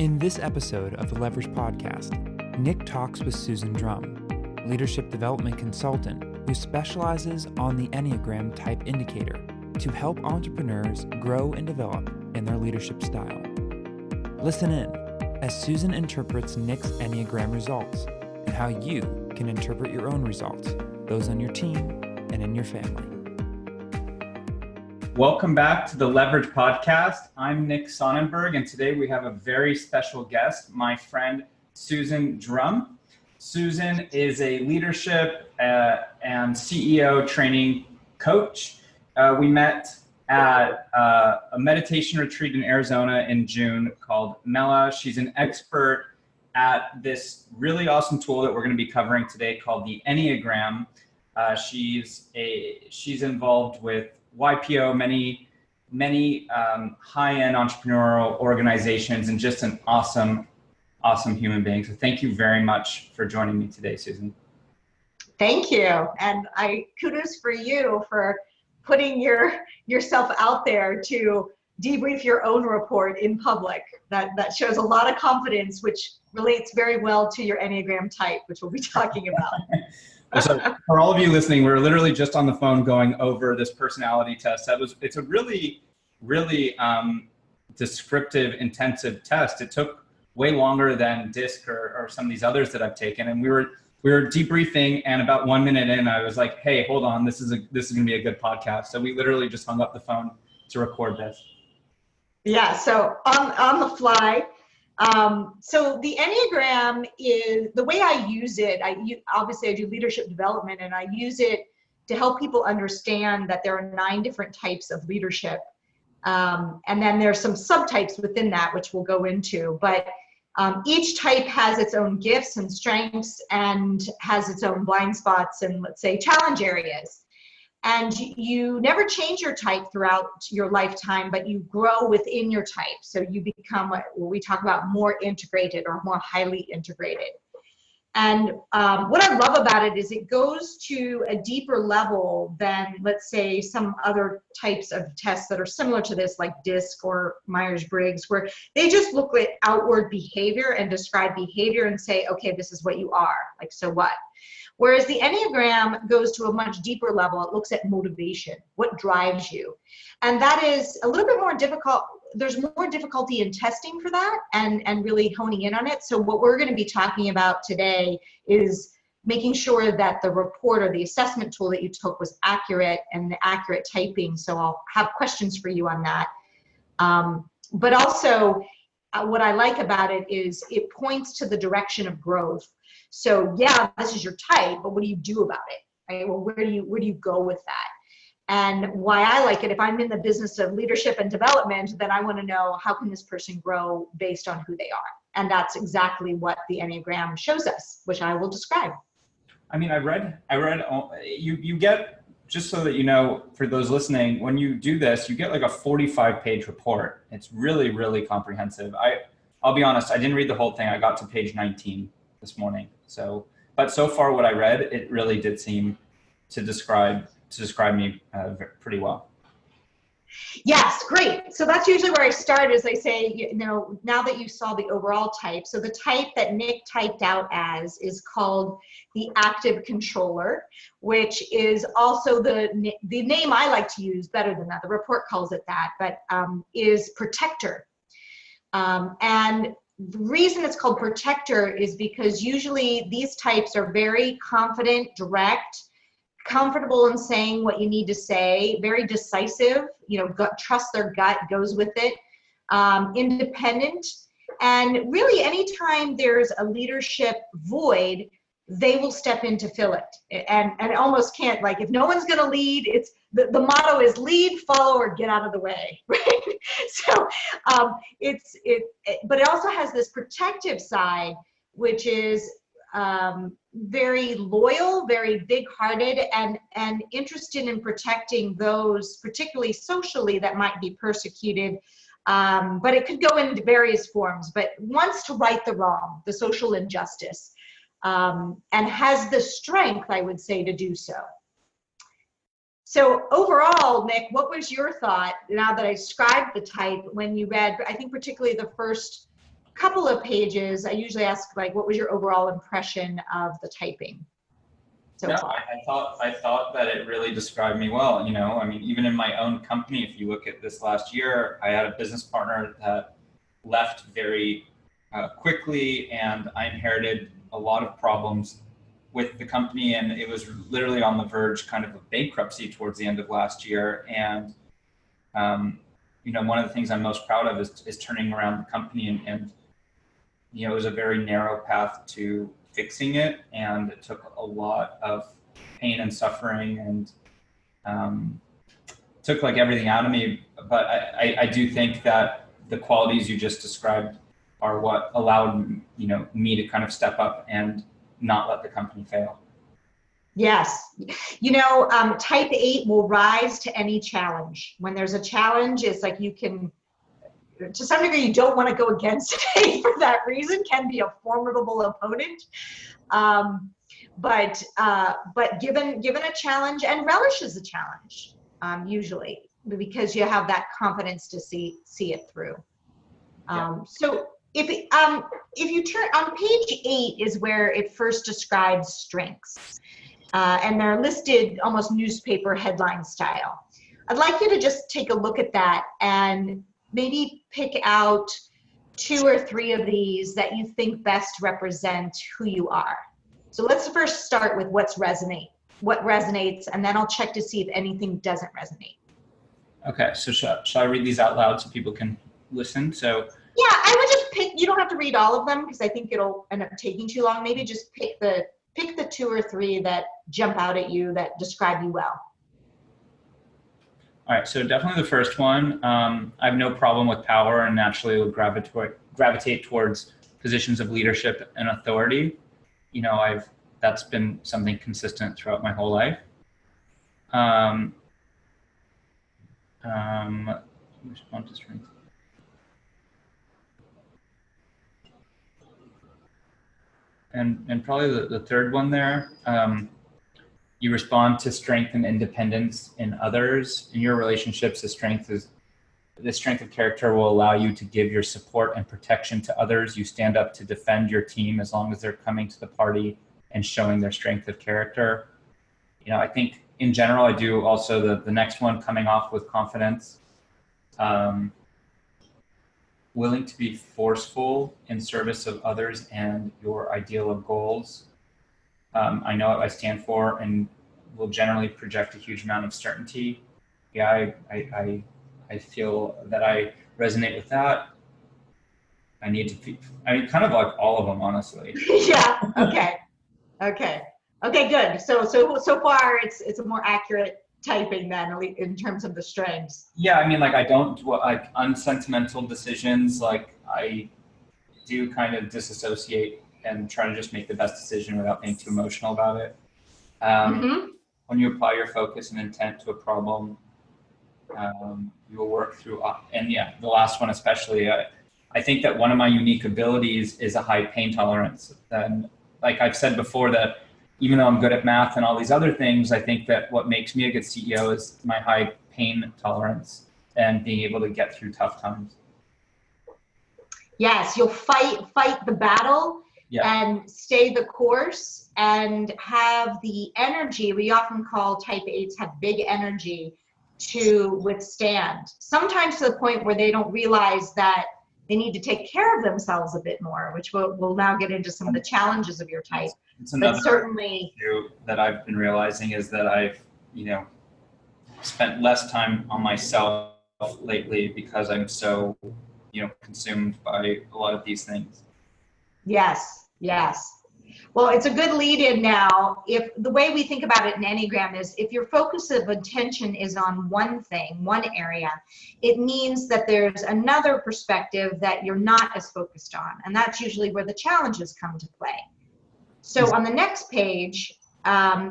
In this episode of the Leverage Podcast, Nick talks with Susan Drumm, leadership development consultant who specializes on the Enneagram Type Indicator to help entrepreneurs grow and develop in their leadership style. Listen in as Susan interprets Nick's Enneagram results and how you can interpret your own results, those on your team and in your family. Welcome back to the Leverage Podcast. I'm Nick Sonnenberg, and today we have a very special guest, my friend Susan Drumm. Susan is a leadership and CEO training coach. We met at a meditation retreat in Arizona in June called Mela. She's an expert at this really awesome tool that we're going to be covering today called the Enneagram. She's involved with YPO, many high-end entrepreneurial organizations, and just an awesome human being. So thank you very much for joining me today, Susan. Thank you. And kudos for you for putting yourself out there to debrief your own report in public. That shows a lot of confidence, which relates very well to your Enneagram type, which we'll be talking about. So for all of you listening, we're literally just on the phone going over this personality test. It's a really descriptive, intensive test. It took way longer than DISC or some of these others that I've taken. And we were debriefing, and about 1 minute in, I was like, hey, hold on, this is going to be a good podcast. So we literally just hung up the phone to record this. Yeah, so on the fly. So the Enneagram is, the way I use it, obviously I do leadership development, and I use it to help people understand that there are 9 different types of leadership. And then there's some subtypes within that, which we'll go into. But each type has its own gifts and strengths and has its own blind spots and, let's say, challenge areas. And you never change your type throughout your lifetime, but you grow within your type. So you become what we talk about more integrated or more highly integrated. And what I love about it is it goes to a deeper level than, let's say, some other types of tests that are similar to this, like DISC or Myers-Briggs, where they just look at outward behavior and describe behavior and say, okay, this is what you are, like, so what? Whereas the Enneagram goes to a much deeper level. It looks at motivation, what drives you. And that is a little bit more difficult. There's more difficulty in testing for that and really honing in on it. So what we're going to be talking about today is making sure that the report or the assessment tool that you took was accurate and the accurate typing. So I'll have questions for you on that. But also what I like about it is it points to the direction of growth. So yeah, this is your type, but what do you do about it? Right? Well, where do you go with that? And why I like it, if I'm in the business of leadership and development, then I want to know, how can this person grow based on who they are? And that's exactly what the Enneagram shows us, which I will describe. I mean, I read, you get, just so that you know, for those listening, when you do this, you get like a 45-page report. It's really, really comprehensive. I'll be honest, I didn't read the whole thing. I got to page 19 this morning. But so far what I read, it really did seem to describe me pretty well. Yes, great. So that's usually where I start, is I say, now that you saw the overall type, so the type that Nick typed out as is called the active controller, which is also the name I like to use better than that. The report calls it that, but is protector. And the reason it's called protector is because usually these types are very confident, direct, comfortable in saying what you need to say, very decisive, trust their gut, goes with it, independent. And really anytime there's a leadership void, they will step in to fill it. And almost can't, like, if no one's going to lead, it's the motto is lead, follow, or get out of the way, right? So but it also has this protective side, which is very loyal, very big-hearted, and interested in protecting those, particularly socially, that might be persecuted. But it could go into various forms, but wants to right the wrong, the social injustice, and has the strength, I would say, to do so. So overall, Nick, what was your thought, now that I described the type, when you read, I think particularly the first couple of pages, I usually ask, like, what was your overall impression of the typing so Yeah, far? I thought that it really described me well. You know, I mean, even in my own company, if you look at this last year, I had a business partner that left very quickly, and I inherited a lot of problems with the company, and it was literally on the verge kind of bankruptcy towards the end of last year. And you know, one of the things I'm most proud of is turning around the company, and you know, it was a very narrow path to fixing it, and it took a lot of pain and suffering, and took like everything out of me. But I do think that the qualities you just described are what allowed, you know, me to kind of step up and not let the company fail. Yes. You know, type 8 will rise to any challenge. When there's a challenge, it's like you can, to some degree, you don't want to go against it for that reason, can be a formidable opponent. But given a challenge, and relishes the challenge, usually, because you have that confidence to see it through. So if you turn on page 8 is where it first describes strengths, and they're listed almost newspaper headline style. I'd like you to just take a look at that and maybe pick out 2 or 3 of these that you think best represent who you are. So let's first start with what resonates, and then I'll check to see if anything doesn't resonate. Okay, so shall I read these out loud so people can listen? So yeah, I would just pick, you don't have to read all of them because I think it'll end up taking too long. Maybe just pick the 2 or 3 that jump out at you, that describe you well. All right, so definitely the first one. I have no problem with power, and naturally will gravitate towards positions of leadership and authority. You know, that's been something consistent throughout my whole life. Respond to strengths. And probably the third one there. You respond to strength and independence in others. In your relationships, the strength of character will allow you to give your support and protection to others. You stand up to defend your team as long as they're coming to the party and showing their strength of character. You know, I think in general, I do also the next one, coming off with confidence. Willing to be forceful in service of others and your ideal of goals. I know what I stand for and will generally project a huge amount of certainty. Yeah, I feel that I resonate with that. I mean, kind of like all of them, honestly. Yeah. Okay. Good. So far, it's a more accurate typing then, in terms of the strengths. Yeah, I mean, like, I don't like unsentimental decisions. Like, I do kind of disassociate and try to just make the best decision without being too emotional about it. When you apply your focus and intent to a problem, you will work through, and yeah, the last one especially, I think that one of my unique abilities is a high pain tolerance. And like I've said before, that even though I'm good at math and all these other things, I think that what makes me a good CEO is my high pain tolerance and being able to get through tough times. Yes, you'll fight the battle. Yeah. And stay the course and have the energy. We often call type 8s have big energy to withstand, sometimes to the point where they don't realize that they need to take care of themselves a bit more, which we'll now get into some of the challenges of your type. It's another but certainly issue that I've been realizing is that I've, spent less time on myself lately because I'm so, consumed by a lot of these things. Yes. Well, it's a good lead in now. If the way we think about it in Enneagram is if your focus of attention is on one thing, one area, it means that there's another perspective that you're not as focused on. And that's usually where the challenges come to play. So on the next page,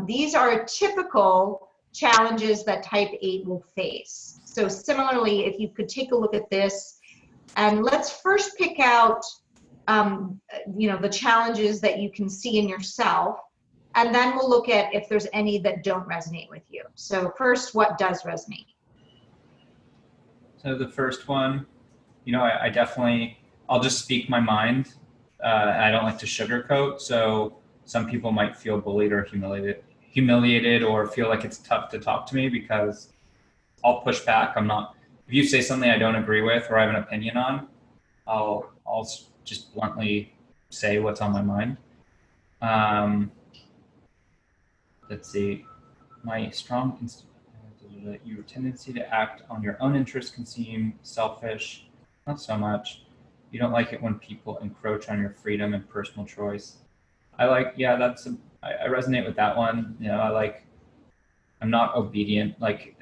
these are typical challenges that type 8 will face. So similarly, if you could take a look at this, and let's first pick out the challenges that you can see in yourself, and then we'll look at if there's any that don't resonate with you. So first, what does resonate? So the first one, I'll I'll just speak my mind. And I don't like to sugarcoat. So some people might feel bullied or humiliated or feel like it's tough to talk to me because I'll push back. If you say something I don't agree with or I have an opinion on, I'll just bluntly say what's on my mind. Let's see. Your tendency to act on your own interests can seem selfish. Not so much. You don't like it when people encroach on your freedom and personal choice. I resonate with that one. I'm not obedient. Like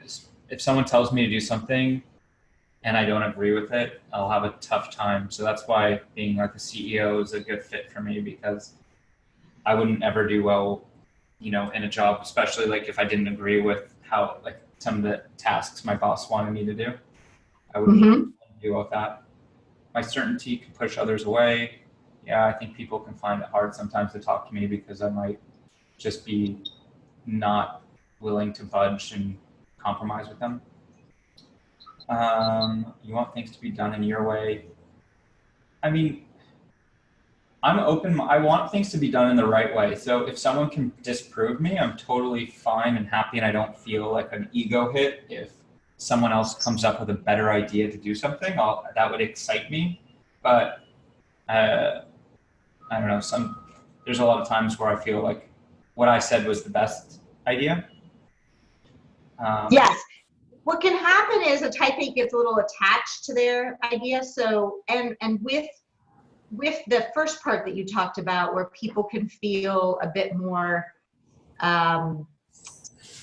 if someone tells me to do something and I don't agree with it, I'll have a tough time. So that's why being like a CEO is a good fit for me, because I wouldn't ever do well, in a job, especially like if I didn't agree with how like some of the tasks my boss wanted me to do. I wouldn't do well with that. My certainty can push others away. Yeah, I think people can find it hard sometimes to talk to me because I might just be not willing to budge and compromise with them. You want things to be done in your way. I mean, I'm open. I want things to be done in the right way. So if someone can disprove me, I'm totally fine and happy, and I don't feel like an ego hit if someone else comes up with a better idea to do something. That would excite me. But I don't know. There's a lot of times where I feel like what I said was the best idea. Yes. What can happen is a type 8 gets a little attached to their idea. So, and with the first part that you talked about, where people can feel a bit more,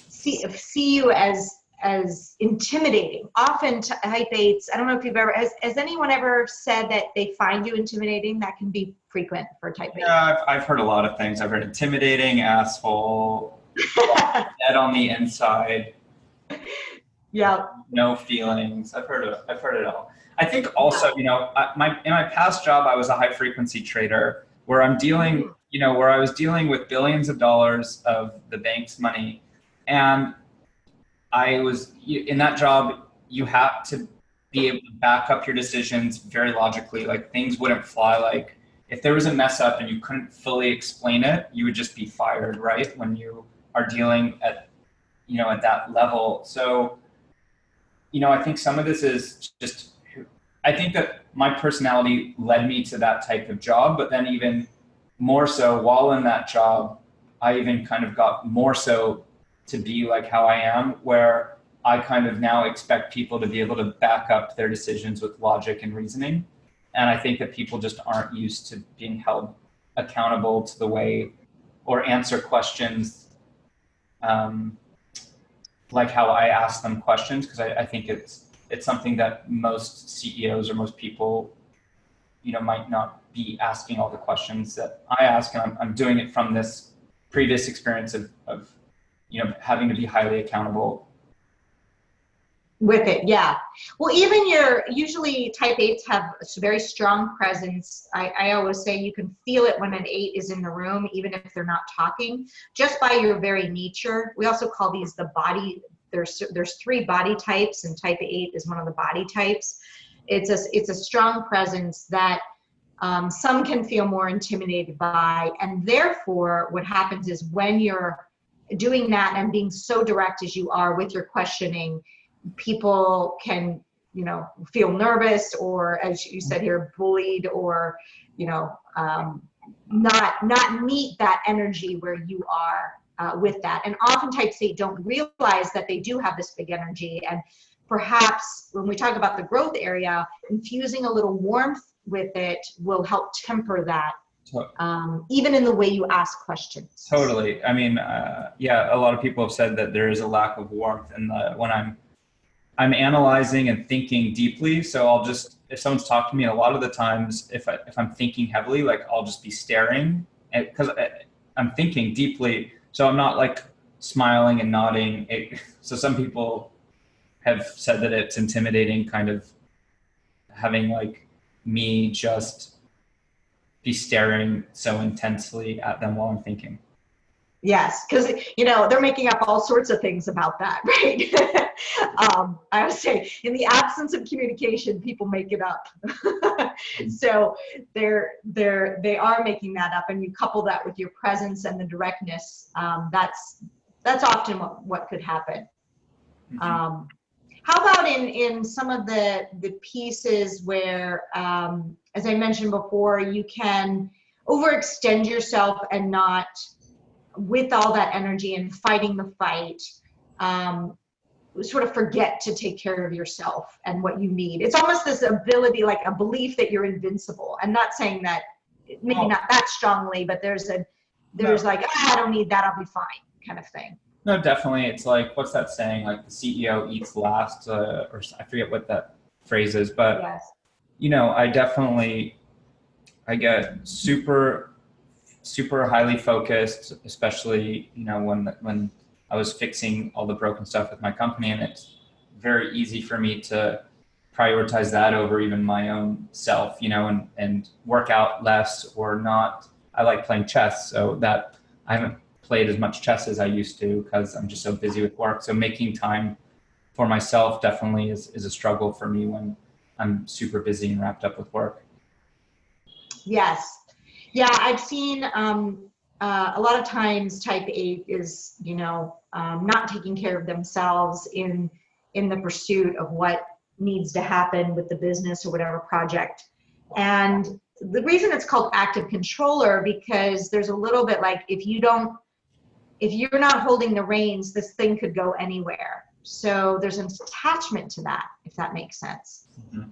see you as intimidating. Often type 8s, I don't know if you've ever, has anyone ever said that they find you intimidating? That can be frequent for type 8. Yeah, I've heard a lot of things. I've heard intimidating, asshole, dead on the inside. Yeah. No feelings. I've heard it all. I think also, in my past job, I was a high frequency trader where I was dealing with billions of dollars of the bank's money. And in that job, you have to be able to back up your decisions very logically. Like things wouldn't fly. Like if there was a mess up and you couldn't fully explain it, you would just be fired, right? When you are dealing at that level. So, I think some of this is just, I think that my personality led me to that type of job, but then even more so while in that job, I even kind of got more so to be like how I am, where I kind of now expect people to be able to back up their decisions with logic and reasoning. And I think that people just aren't used to being held accountable to the way or answer questions like how I ask them questions, because I think it's something that most CEOs or most people, might not be asking all the questions that I ask. And I'm doing it from this previous experience of having to be highly accountable. With it, yeah. Well, usually type 8s have a very strong presence. I always say you can feel it when an 8 is in the room, even if they're not talking, just by your very nature. We also call these the body. There's 3 body types, and type 8 is one of the body types. It's a strong presence that some can feel more intimidated by, and therefore what happens is when you're doing that and being so direct as you are with your questioning, people can, feel nervous, or as you said here, bullied, or, not meet that energy where you are with that. And often types 8 don't realize that they do have this big energy. And perhaps when we talk about the growth area, infusing a little warmth with it will help temper that. Even in the way you ask questions. Totally. I mean, a lot of people have said that there is a lack of warmth when I'm analyzing and thinking deeply. So if someone's talking to me, a lot of the times, if I'm thinking heavily, like I'll just be staring, because I'm thinking deeply. So I'm not like smiling and nodding. So some people have said that it's intimidating, kind of having like me just be staring so intensely at them while I'm thinking. Yes, because they're making up all sorts of things about that, right? I wowould say in the absence of communication, people make it up. So they are making that up, and you couple that with your presence and the directness. That's often what could happen. How about in some of the pieces where, as I mentioned before, you can overextend yourself and not, with all that energy and fighting the fight, sort of forget to take care of yourself and what you need. It's almost this ability, like a belief that you're invincible. I'm not saying that, maybe not that strongly, but there's like, I don't need that, I'll be fine kind of thing. No, definitely. It's like, what's that saying? Like the CEO eats last, or I forget what that phrase is, but yes. I get super highly focused, especially, when I was fixing all the broken stuff with my company, and it's very easy for me to prioritize that over even my own self, and work out less or not. I like playing chess, so that I haven't played as much chess as I used to because I'm just so busy with work. So making time for myself definitely is a struggle for me when I'm super busy and wrapped up with work. Yes. Yeah, I've seen a lot of times type 8 is, not taking care of themselves in the pursuit of what needs to happen with the business or whatever project. And the reason it's called active controller, because there's a little bit like, if you're not holding the reins, this thing could go anywhere. So there's an attachment to that, if that makes sense. Mm-hmm.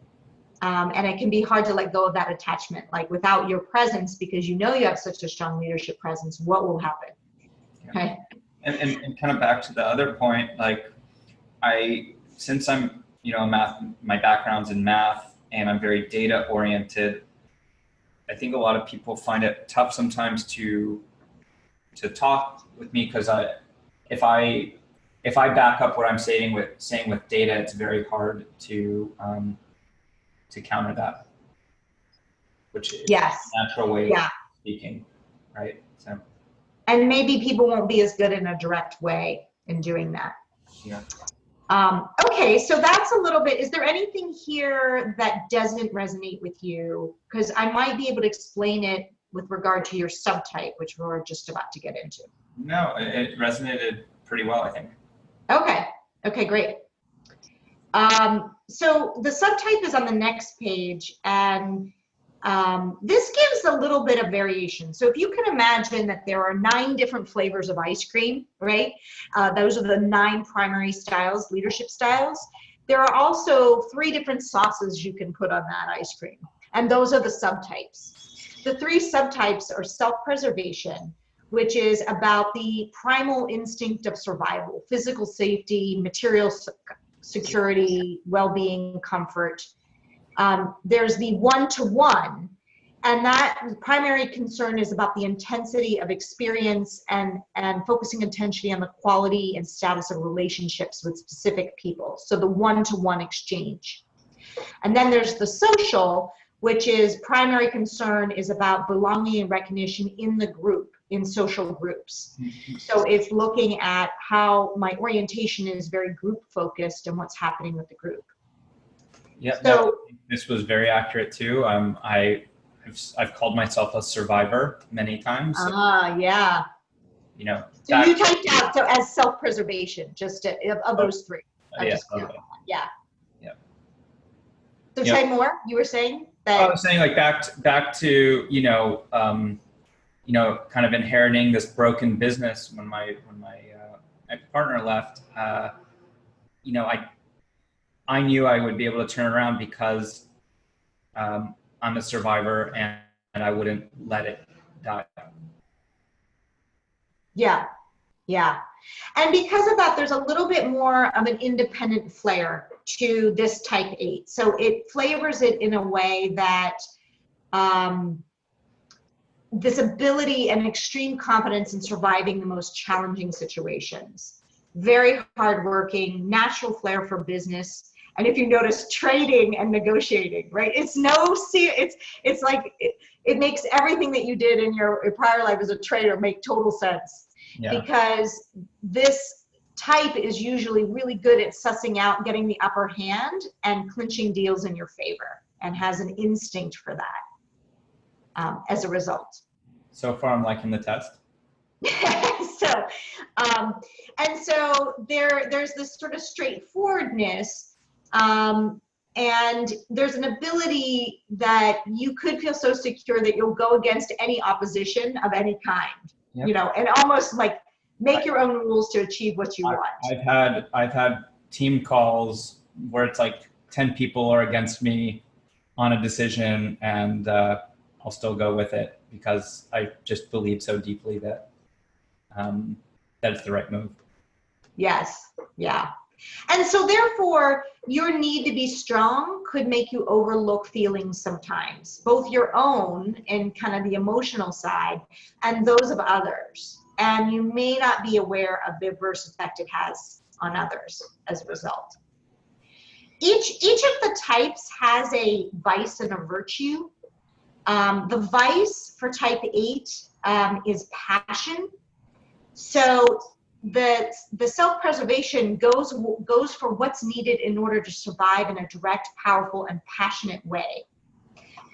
And it can be hard to let go of that attachment, like without your presence, because you have such a strong leadership presence, what will happen? Okay. And kind of back to the other point, like since I'm, my background's in math and I'm very data oriented, I think a lot of people find it tough sometimes to talk with me, because if I back up what I'm saying with data, it's very hard to counter that, which is a natural way of speaking, right? So, and maybe people won't be as good in a direct way in doing that. Yeah. Okay, so that's a little bit. Is there anything here that doesn't resonate with you? Because I might be able to explain it with regard to your subtype, which we're just about to get into. No, it resonated pretty well, I think. Okay, great. So the subtype is on the next page, and this gives a little bit of variation. So if you can imagine that there are 9 different flavors of ice cream, right? Those are the 9 primary styles, leadership styles. There are also 3 different sauces you can put on that ice cream, and those are the subtypes. The 3 subtypes are self-preservation, which is about the primal instinct of survival, physical safety, material security, well-being, comfort. There's the one-to-one, and that primary concern is about the intensity of experience and focusing attention on the quality and status of relationships with specific people. So the one-to-one exchange. And then there's the social, which is primary concern is about belonging and recognition in the group, in social groups. So it's looking at how my orientation is very group focused and what's happening with the group. Yeah, so this was very accurate too. I've called myself a survivor many times. Yeah. So you typed out as self-preservation, just of those 3. Yeah. So say more. You were saying that. I was saying like back to kind of inheriting this broken business when my ex-partner left. I knew I would be able to turn around because I'm a survivor and I wouldn't let it die. Yeah. And because of that, there's a little bit more of an independent flair to this type 8. So it flavors it in a way that this ability and extreme confidence in surviving the most challenging situations. Very hardworking, natural flair for business. And if you notice, trading and negotiating, right? It's like it makes everything that you did in your prior life as a trader make total sense. Yeah. Because this type is usually really good at sussing out, getting the upper hand and clinching deals in your favor, and has an instinct for that as a result. So far, I'm liking the test. So, and so there's this sort of straightforwardness, and there's an ability that you could feel so secure that you'll go against any opposition of any kind, Yep. you know, and almost like make your own rules to achieve what you want. I've had team calls where it's like 10 people are against me on a decision, and I'll still go with it because I just believe so deeply that that it's the right move. Yes. Yeah. And so therefore, your need to be strong could make you overlook feelings sometimes, both your own and kind of the emotional side and those of others. And you may not be aware of the adverse effect it has on others as a result. Each of the types has a vice and a virtue. The vice for type 8 is passion. So the self-preservation goes for what's needed in order to survive in a direct, powerful, and passionate way.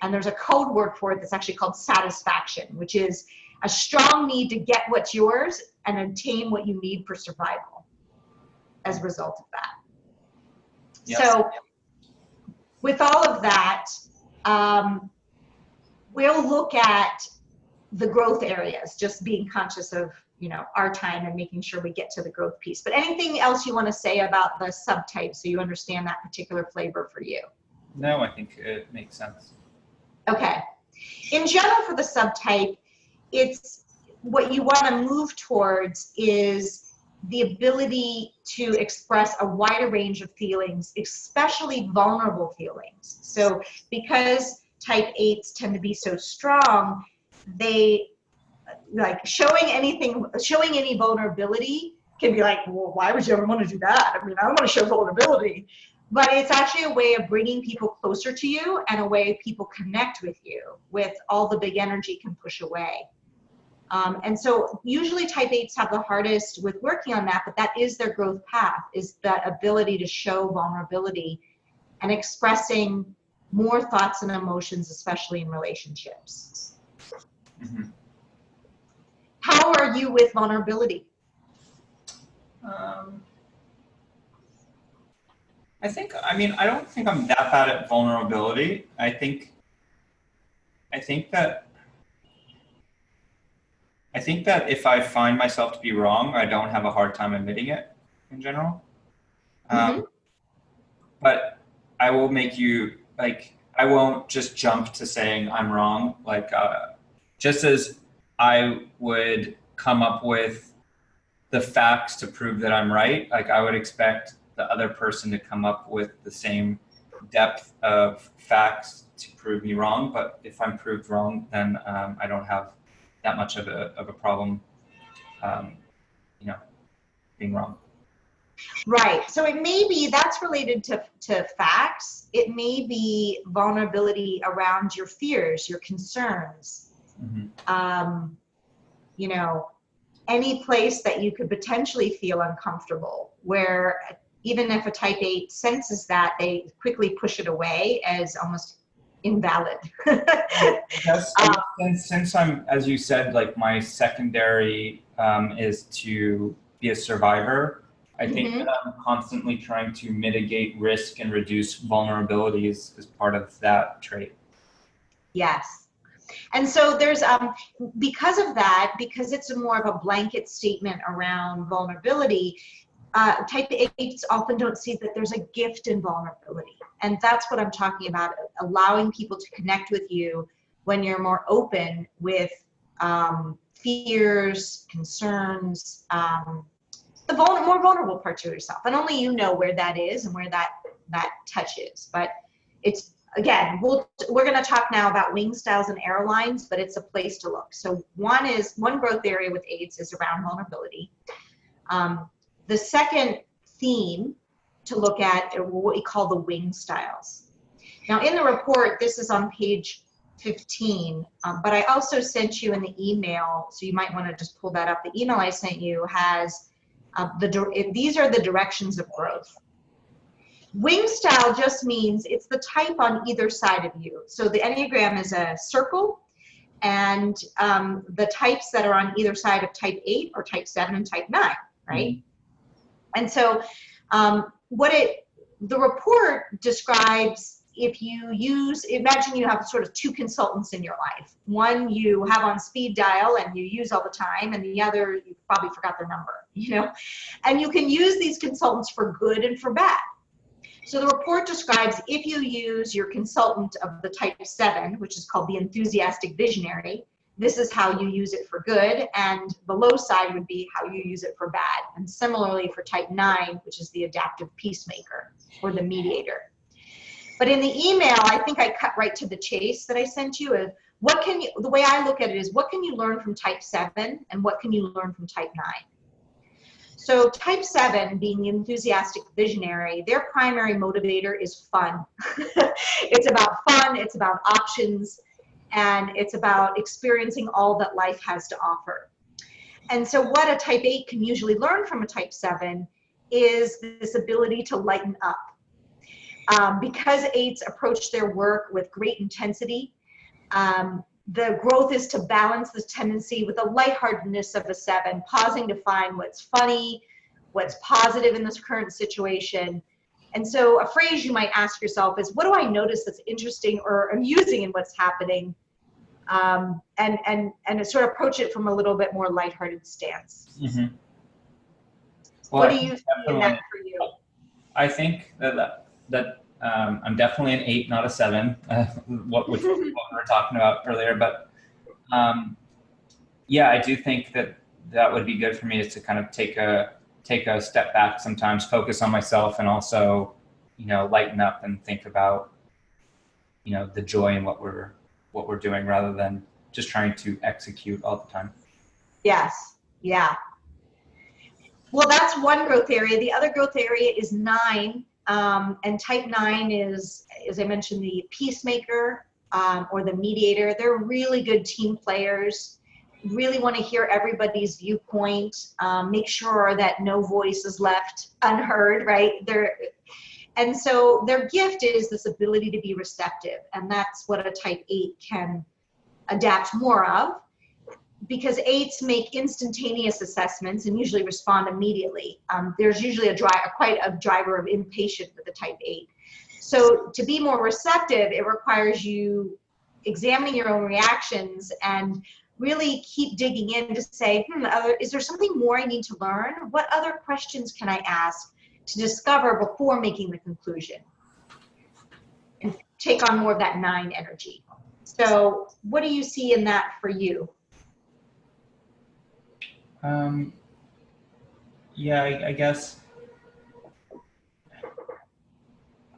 And there's a code word for it that's actually called satisfaction, which is a strong need to get what's yours and obtain what you need for survival as a result of that. Yes. So with all of that, we'll look at the growth areas, just being conscious of, you know, our time and making sure we get to the growth piece. But anything else you want to say about the subtype so you understand that particular flavor for you? No, I think it makes sense. Okay. In general, for the subtype, it's what you want to move towards is the ability to express a wider range of feelings, especially vulnerable feelings. So because type 8s tend to be so strong, they like showing any vulnerability can be like, well, why would you ever want to do that? I mean, I don't want to show vulnerability. But it's actually a way of bringing people closer to you and a way people connect with you with all the big energy can push away. And so usually type 8s have the hardest with working on that, but that is their growth path, is that ability to show vulnerability and expressing more thoughts and emotions, especially in relationships. Mm-hmm. How are you with vulnerability? I don't think I'm that bad at vulnerability. I think that if I find myself to be wrong, I don't have a hard time admitting it in general. But I will make you, like, I won't just jump to saying I'm wrong. Like, just as I would come up with the facts to prove that I'm right, like I would expect the other person to come up with the same depth of facts to prove me wrong. But if I'm proved wrong, then I don't have that much of a problem, being wrong. Right. So it may be that's related to facts. It may be vulnerability around your fears, your concerns. Mm-hmm. Any place that you could potentially feel uncomfortable, where even if a type 8 senses that, they quickly push it away as almost invalid. Yes, since I'm, as you said, like my secondary is to be a survivor, I think that I'm constantly trying to mitigate risk and reduce vulnerabilities as part of that trait. Yes. And so there's, because of that, because it's more of a blanket statement around vulnerability, type 8s often don't see that there's a gift in vulnerability. And that's what I'm talking about, allowing people to connect with you when you're more open with fears, concerns, the more vulnerable parts of yourself. And only you know where that is and where that touch is. But it's, again, we're going to talk now about wing styles and airlines, but it's a place to look. So one growth area with 8s is around vulnerability. The second theme to look at are what we call the wing styles. Now in the report, this is on page 15, but I also sent you in the email, so you might want to just pull that up. The email I sent you has These are the directions of growth. Wing style just means it's the type on either side of you. So the Enneagram is a circle, and the types that are on either side of type 8 or type 7 and type 9, right? Mm-hmm. And so the report describes, if you imagine you have sort of two consultants in your life. One you have on speed dial and you use all the time, and the other you probably forgot their number, and you can use these consultants for good and for bad. So the report describes, if you use your consultant of the type 7, which is called the enthusiastic visionary, this is how you use it for good, and the low side would be how you use it for bad. And similarly for type 9, which is the adaptive peacemaker or the mediator. But in the email, I think I cut right to the chase that I sent you. The way I look at it is, what can you learn from type 7 and what can you learn from type 9? So type 7, being the enthusiastic visionary, their primary motivator is fun. It's about fun, it's about options, and it's about experiencing all that life has to offer. And so what a type 8 can usually learn from a type 7 is this ability to lighten up. Because 8s approach their work with great intensity, the growth is to balance this tendency with the lightheartedness of a 7, pausing to find what's funny, what's positive in this current situation. And so a phrase you might ask yourself is, what do I notice that's interesting or amusing in what's happening? And sort of approach it from a little bit more lighthearted stance. Mm-hmm. Well, what do you see in that for you? I think that I'm definitely an 8, not a 7, what we were talking about earlier. But yeah, I do think that would be good for me, is to kind of take a step back sometimes, focus on myself, and also, lighten up and think about, the joy in what we're doing, rather than just trying to execute all the time. Yes. Yeah. Well, that's one growth area. The other growth area is 9. And type 9 is, as I mentioned, the peacemaker or the mediator. They're really good team players, really want to hear everybody's viewpoint, make sure that no voice is left unheard, right? And so their gift is this ability to be receptive, and that's what a type 8 can adapt more of, because 8s make instantaneous assessments and usually respond immediately. There's usually quite a driver of impatience with the type 8. So to be more receptive, it requires you examining your own reactions and really keep digging in to say, is there something more I need to learn? What other questions can I ask to discover before making the conclusion? And take on more of that 9 energy. So what do you see in that for you? Yeah, I guess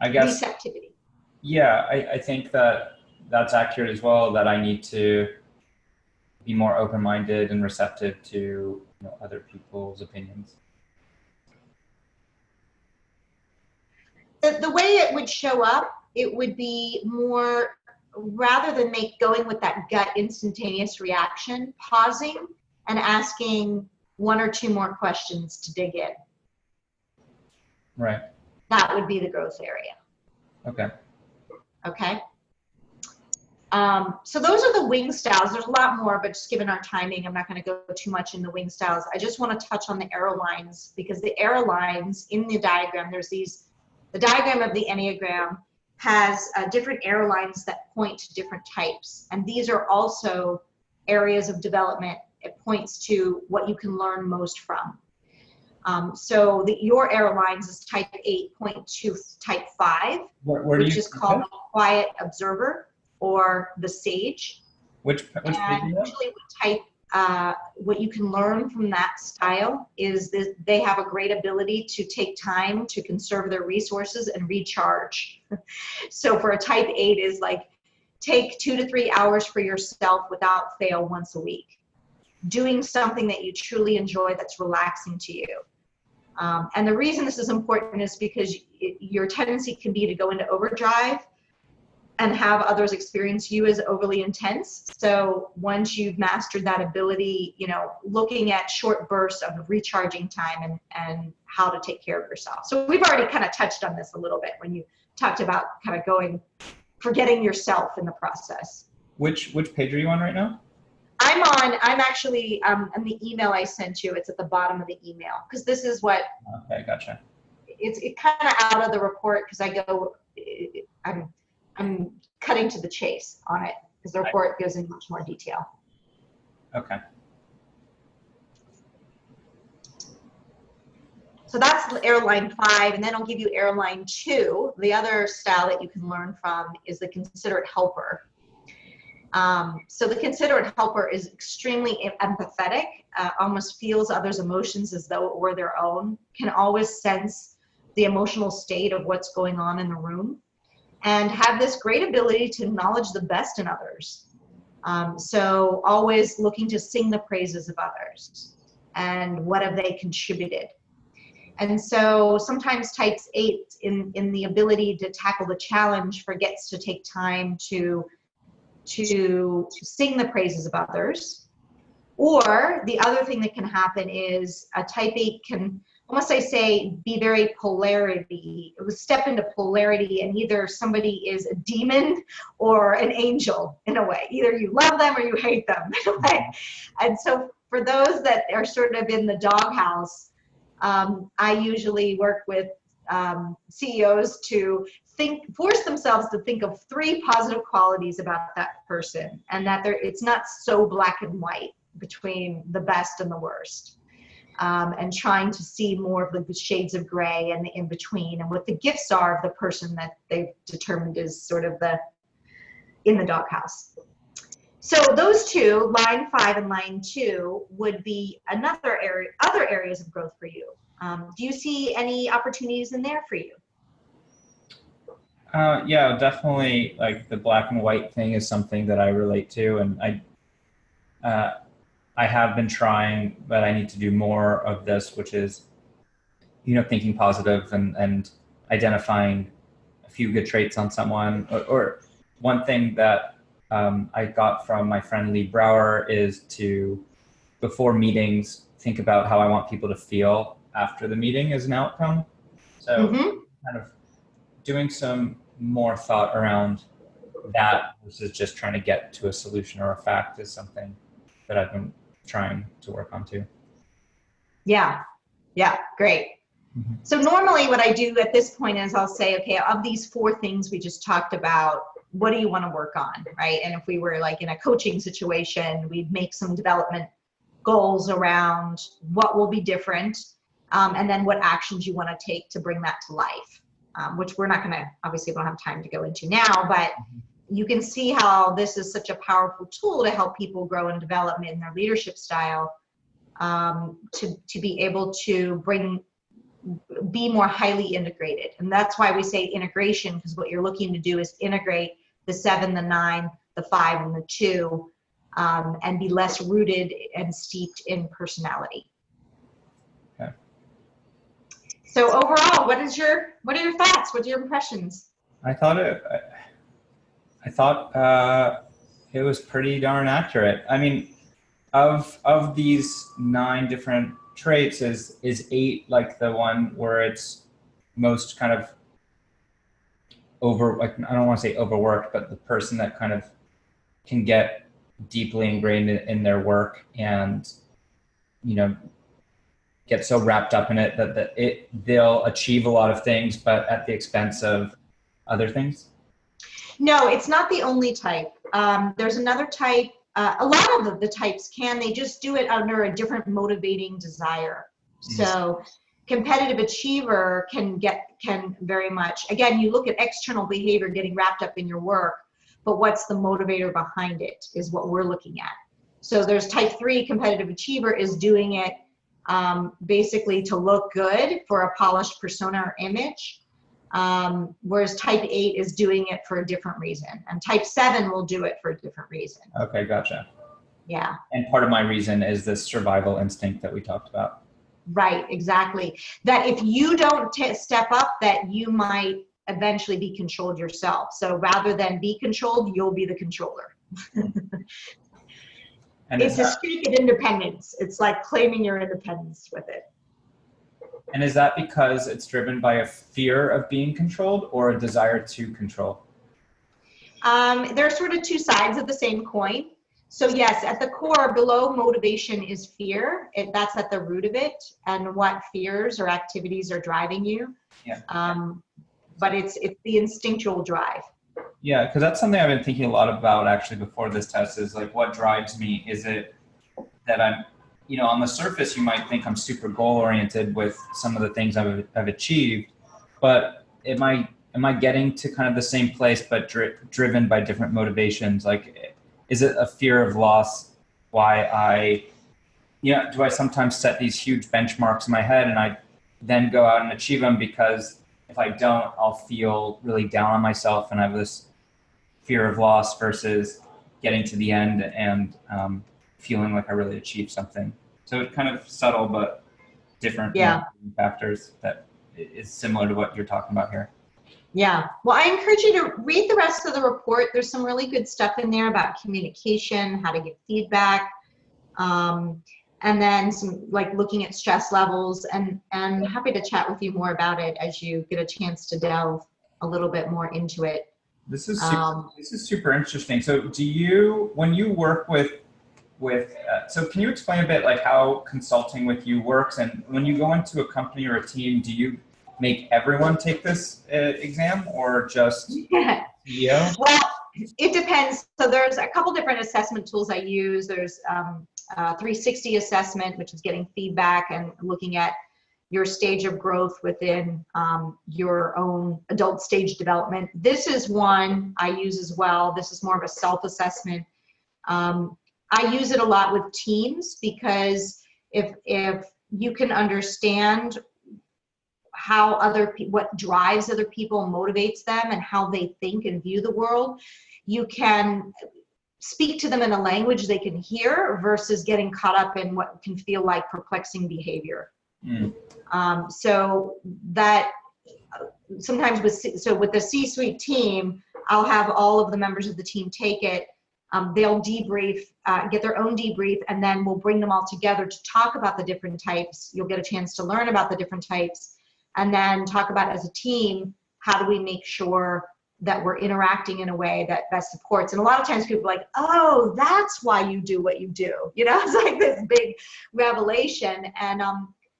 receptivity. Yeah, I think that's accurate as well, that I need to be more open-minded and receptive to other people's opinions. The way it would show up, it would be more, rather than going with that gut instantaneous reaction, pausing and asking 1 or 2 more questions to dig in. Right. That would be the growth area. Okay. Okay. So those are the wing styles. There's a lot more, but just given our timing, I'm not going to go too much in the wing styles. I just want to touch on the arrow lines, because the arrow lines in the diagram, the diagram of the Enneagram has different arrow lines that point to different types. And these are also areas of development. It points to what you can learn most from. So your arrow lines is type 8 point to type 5, which is called the quiet observer or the sage. Which and usually what you can learn from that style is that they have a great ability to take time to conserve their resources and recharge. So for a type 8 is like, take 2 to 3 hours for yourself without fail once a week. Doing something that you truly enjoy, that's relaxing to you. And the reason this is important is because your tendency can be to go into overdrive. and have others experience you as overly intense. So once you've mastered that ability, looking at short bursts of recharging time and how to take care of yourself. So we've already kind of touched on this a little bit when you talked about kind of forgetting yourself in the process. Which page are you on right now? I'm actually on the email I sent you. It's at the bottom of the email, because this is what. Okay, gotcha. It's kind of out of the report, because I'm cutting to the chase on it, because the report goes in much more detail. Okay. So that's airline 5, and then I'll give you airline 2. The other style that you can learn from is the Considerate Helper. So the Considerate Helper is extremely empathetic, almost feels others' emotions as though it were their own, can always sense the emotional state of what's going on in the room, and have this great ability to acknowledge the best in others. So always looking to sing the praises of others and what have they contributed. And so sometimes types 8 in the ability to tackle the challenge forgets to take time to sing the praises of others. Or the other thing that can happen is a type 8 can, almost I say, be very polarity. It would step into polarity, and either somebody is a demon or an angel in a way. Either you love them or you hate them in a way. And so for those that are sort of in the doghouse, I usually work with CEOs to force themselves to think of 3 positive qualities about that person, and that it's not so black and white between the best and the worst, and trying to see more of the shades of gray and the in-between, and what the gifts are of the person that they've determined is sort of in the doghouse. So those 2, line 5 and line 2, would be other areas of growth for you. Do you see any opportunities in there for you? Yeah, definitely. Like the black and white thing is something that I relate to, and I have been trying, but I need to do more of this, which is, thinking positive and identifying a few good traits on someone. Or one thing that I got from my friend Lee Brower is to, before meetings, think about how I want people to feel after the meeting as an outcome. So kind of doing some more thought around that versus just trying to get to a solution or a fact is something that I've been trying to work on too. Yeah, great. Mm-hmm. So normally what I do at this point is I'll say, okay, of these 4 things we just talked about, what do you want to work on, right? And if we were like in a coaching situation, we'd make some development goals around what will be different, and then what actions you want to take to bring that to life, which we're not going to, obviously we don't have time to go into now, but you can see how this is such a powerful tool to help people grow and develop in their leadership style, to be able to be more highly integrated. And that's why we say integration, because what you're looking to do is integrate the 7, the 9, the 5, and the 2, and be less rooted and steeped in personality. Okay. So overall, what are your thoughts? What are your impressions? I thought it was pretty darn accurate. I mean, of these 9 different traits, is 8 like the one where it's most kind of I don't want to say overworked, but the person that kind of can get deeply ingrained in their work and, get so wrapped up in it that they'll achieve a lot of things, but at the expense of other things? No, it's not the only type. There's another type. A lot of the types they just do it under a different motivating desire. So competitive achiever can very much, again, you look at external behavior getting wrapped up in your work, but what's the motivator behind it is what we're looking at. So there's type 3 competitive achiever is doing it basically to look good for a polished persona or image. Whereas type 8 is doing it for a different reason, and type 7 will do it for a different reason. Okay, gotcha. Yeah. And part of my reason is this survival instinct that we talked about. Right, exactly. That if you don't step up, that you might eventually be controlled yourself. So rather than be controlled, you'll be the controller. And it's a streak of independence. It's like claiming your independence with it. And is that because it's driven by a fear of being controlled or a desire to control? There are sort of two sides of the same coin. So yes, at the core, below motivation is fear. That's at the root of it, and what fears or activities are driving you. Yeah. But it's the instinctual drive. Yeah, because that's something I've been thinking a lot about actually before this test is like, what drives me? Is it that I'm, on the surface, you might think I'm super goal oriented with some of the things I've achieved, but am I getting to kind of the same place, but driven by different motivations? Like, is it a fear of loss? Why do I sometimes set these huge benchmarks in my head and I then go out and achieve them, because if I don't, I'll feel really down on myself and I have this fear of loss, versus getting to the end and feeling like I really achieved something. So it's kind of subtle, but different factors that is similar to what you're talking about here. Yeah. Well, I encourage you to read the rest of the report. There's some really good stuff in there about communication, how to give feedback, and then some like looking at stress levels, and happy to chat with you more about it as you get a chance to delve a little bit more into it. This is super interesting. So when you work with so can you explain a bit like how consulting with you works, and when you go into a company or a team, do you make everyone take this exam or just CEO? Well, it depends. So there's a couple different assessment tools I use. There's 360 assessment, which is getting feedback and looking at your stage of growth within your own adult stage development. This is one I use as well. This is more of a self-assessment. I use it a lot with teams, because if you can understand how what drives other people, motivates them, and how they think and view the world, you can speak to them in a language they can hear versus getting caught up in what can feel like perplexing behavior. So that sometimes with the C-suite team, I'll have all of the members of the team take it. They'll debrief, get their own debrief, and then we'll bring them all together to talk about the different types. You'll get a chance to learn about the different types, and then talk about, as a team, how do we make sure that we're interacting in a way that best supports. And a lot of times people are like, oh, that's why you do what you do. It's like this big revelation. And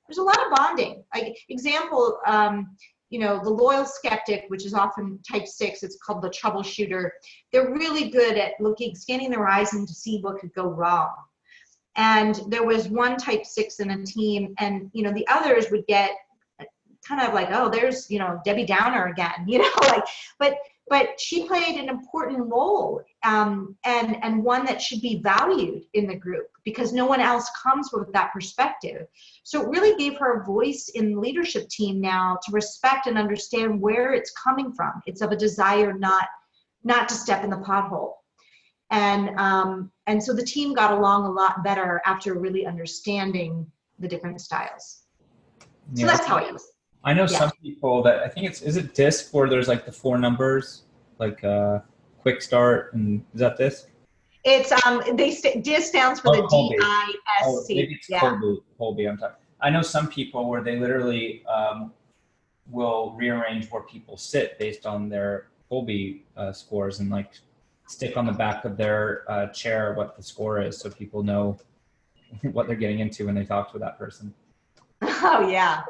there's a lot of bonding. Like example, the loyal skeptic, which is often type 6, it's called the troubleshooter. They're really good at scanning the horizon to see what could go wrong. And there was one type 6 in a team, and the others would get kind of like, oh, there's Debbie Downer again, but she played an important role, and one that should be valued in the group, because no one else comes with that perspective. So it really gave her a voice in the leadership team now to respect and understand where it's coming from. It's of a desire not to step in the pothole. And so the team got along a lot better after really understanding the different styles. So that's how I use it. I know some people that I think is it DISC, where there's like the 4 numbers, like quick start, and is that DISC? It's DISC stands for the DISC. Oh, maybe it's Colby. I'm sorry. I know some people where they literally will rearrange where people sit based on their Colby scores, and like stick on the back of their chair what the score is, so people know what they're getting into when they talk to that person. Oh yeah.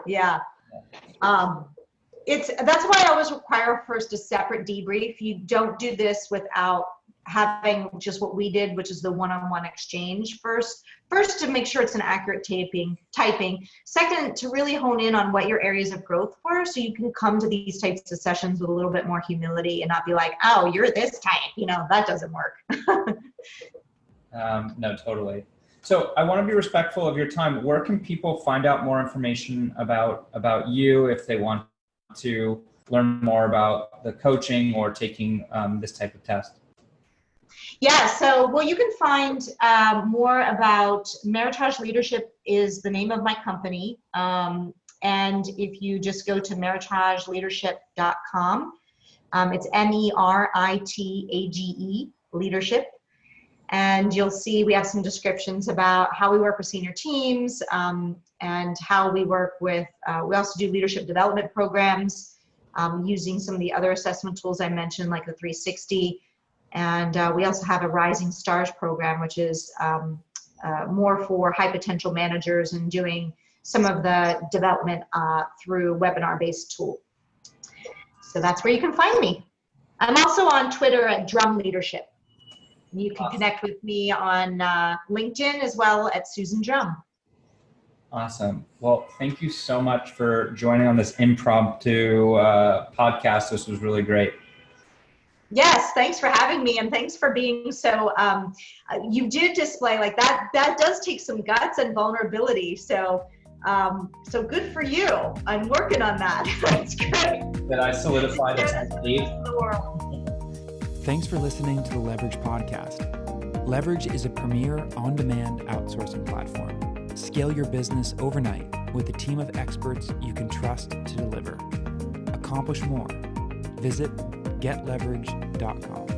That's why I always require first a separate debrief. You don't do this without having just what we did, which is the one-on-one exchange first to make sure it's an accurate typing. Second, to really hone in on what your areas of growth were, so you can come to these types of sessions with a little bit more humility and not be like, oh, you're this type, that doesn't work. No, totally. So I want to be respectful of your time. Where can people find out more information about you if they want to learn more about the coaching or taking this type of test? Yeah, you can find more about Meritage Leadership is the name of my company. And if you just go to meritageleadership.com, it's MERITAGE leadership. And you'll see we have some descriptions about how we work with senior teams and how we work with, we also do leadership development programs using some of the other assessment tools I mentioned, like the 360. And we also have a Rising Stars program, which is more for high potential managers and doing some of the development through webinar-based tool. So that's where you can find me. I'm also on Twitter at Drumm Leadership. You can connect with me on LinkedIn as well at Susan Drumm. Awesome. Well, thank you so much for joining on this impromptu podcast. This was really great. Yes, thanks for having me, and thanks for being so, you did display like that does take some guts and vulnerability. So good for you. I'm working on that. That's great. Did I solidify the technique? Thanks for listening to the Leverage Podcast. Leverage is a premier on-demand outsourcing platform. Scale your business overnight with a team of experts you can trust to deliver. Accomplish more. Visit getleverage.com.